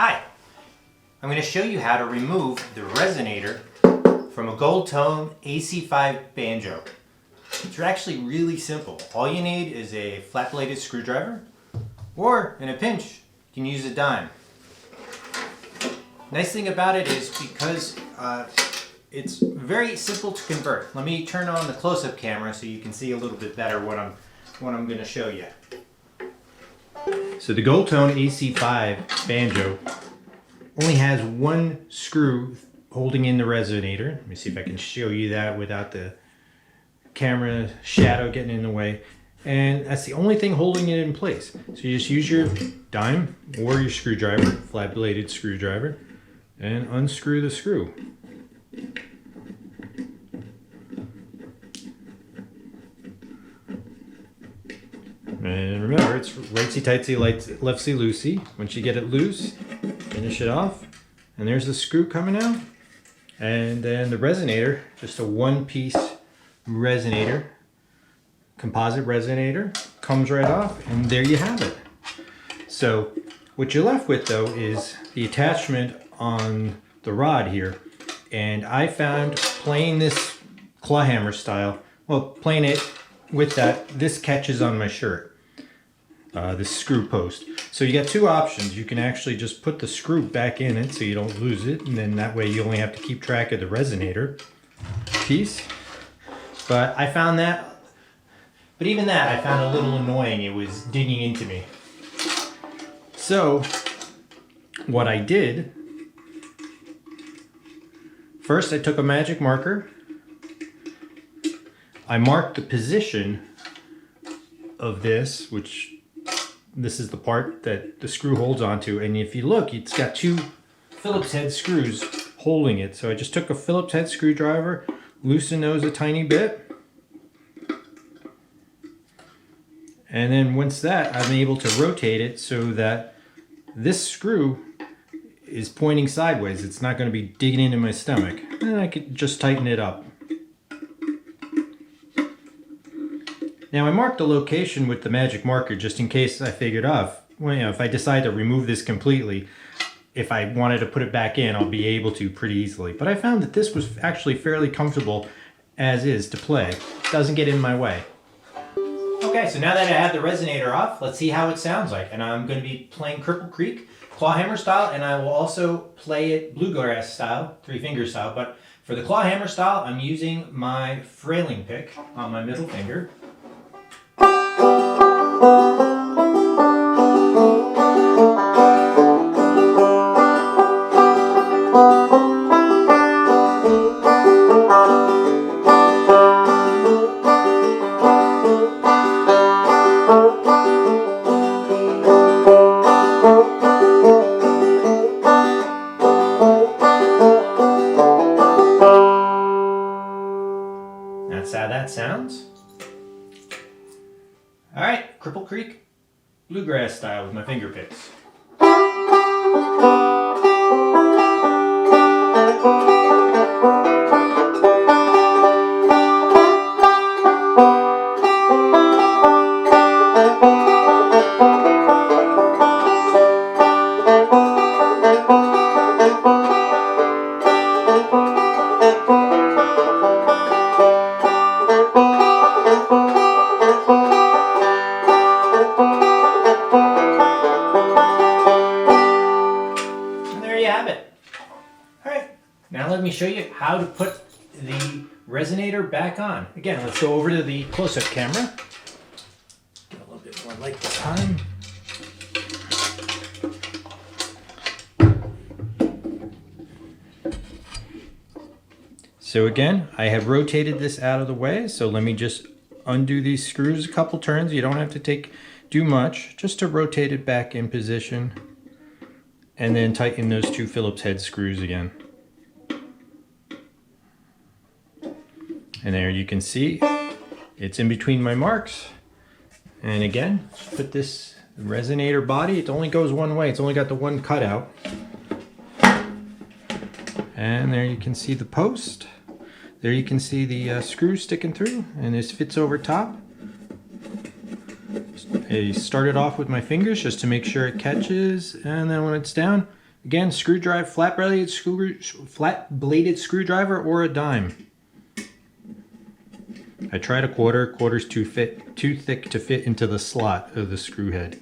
Hi, I'm going to show you how to remove the resonator from a gold tone AC-5 banjo. It's actually really simple. All you need is a flat bladed screwdriver, or in a pinch, you can use a dime. Nice thing about it is because it's very simple to convert. Let me turn on the close-up camera so you can see a little bit better what I'm going to show you. So the gold tone AC-5 banjo only has one screw holding in the resonator. Let me see if I can show you that without the camera shadow getting in the way. And that's the only thing holding it in place. So you just use your dime or your screwdriver, flat bladed screwdriver, and unscrew the screw. And remember, it's rightsy-tightsy, leftsy-loosey. Once you get it loose, finish it off. And there's the screw coming out. And then the resonator, just a one-piece resonator, composite resonator, comes right off, and there you have it. So what you're left with, though, is the attachment on the rod here. And I found playing this claw hammer style, well, playing it with that, this catches on my shirt. This screw post. So you got two options. You can actually just put the screw back in it so you don't lose it, and then that way you only have to keep track of the resonator piece. But I found that, but even that I found a little annoying. It was digging into me. So what I did, first I took a magic marker. I marked the position of this, which this is the part that the screw holds onto, and if you look, it's got two Phillips head screws holding it. So I just took a Phillips head screwdriver, loosened those a tiny bit, and then once that, I'm able to rotate it so that this screw is pointing sideways. It's not going to be digging into my stomach, and I could just tighten it up. Now I marked the location with the magic marker just in case I figured out, well, if I decide to remove this completely, if I wanted to put it back in, I'll be able to pretty easily. But I found that this was actually fairly comfortable as is to play. It doesn't get in my way. Okay, so now that I have the resonator off, let's see how it sounds like. And I'm going to be playing Cripple Creek claw hammer style, and I will also play it bluegrass style, 3-finger style. But for the claw hammer style, I'm using my frailing pick on my middle finger. That's how that sounds. All right, Cripple Creek, bluegrass style with my finger picks. Now let me show you how to put the resonator back on. Again, let's go over to the close-up camera. Get a little bit more light this time. So again, I have rotated this out of the way, so let me just undo these screws a couple turns. You don't have to do much, just to rotate it back in position, and then tighten those two Phillips head screws again. And there you can see it's in between my marks. And again, put this resonator body, it only goes one way, it's only got the one cutout. And there you can see the post. There you can see the screw sticking through, and this fits over top. I started off with my fingers just to make sure it catches, and then when it's down, Again, screwdriver, flat-bladed screwdriver or a dime. I tried a quarter. Quarter's too thick to fit into the slot of the screw head.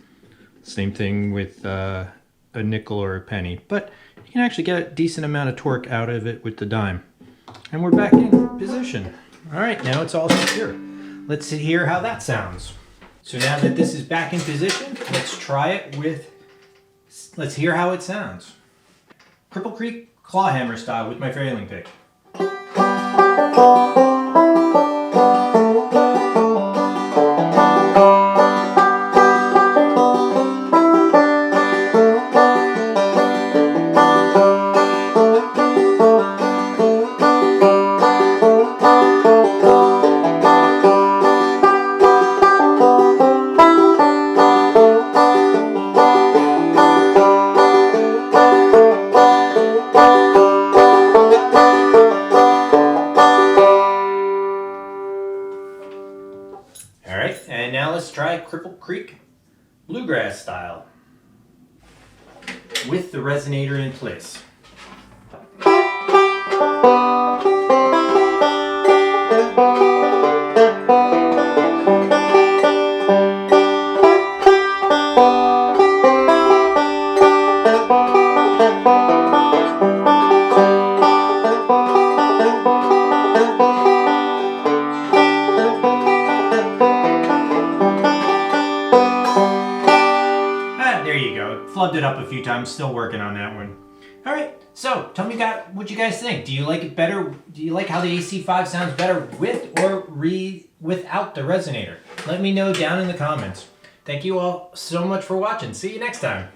Same thing with a nickel or a penny, but you can actually get a decent amount of torque out of it with the dime. And we're back in position. All right, now it's all secure. Let's hear how that sounds. So now that this is back in position, let's try it with, let's hear how it sounds. Cripple Creek claw hammer style with my trailing pick. Alright, and now let's try Cripple Creek bluegrass style with the resonator in place. There you go. Flubbed it up a few times. Still working on that one. All right. So tell me what you guys think. Do you like it better? Do you like how the AC-5 sounds better with or without the resonator? Let me know down in the comments. Thank you all so much for watching. See you next time.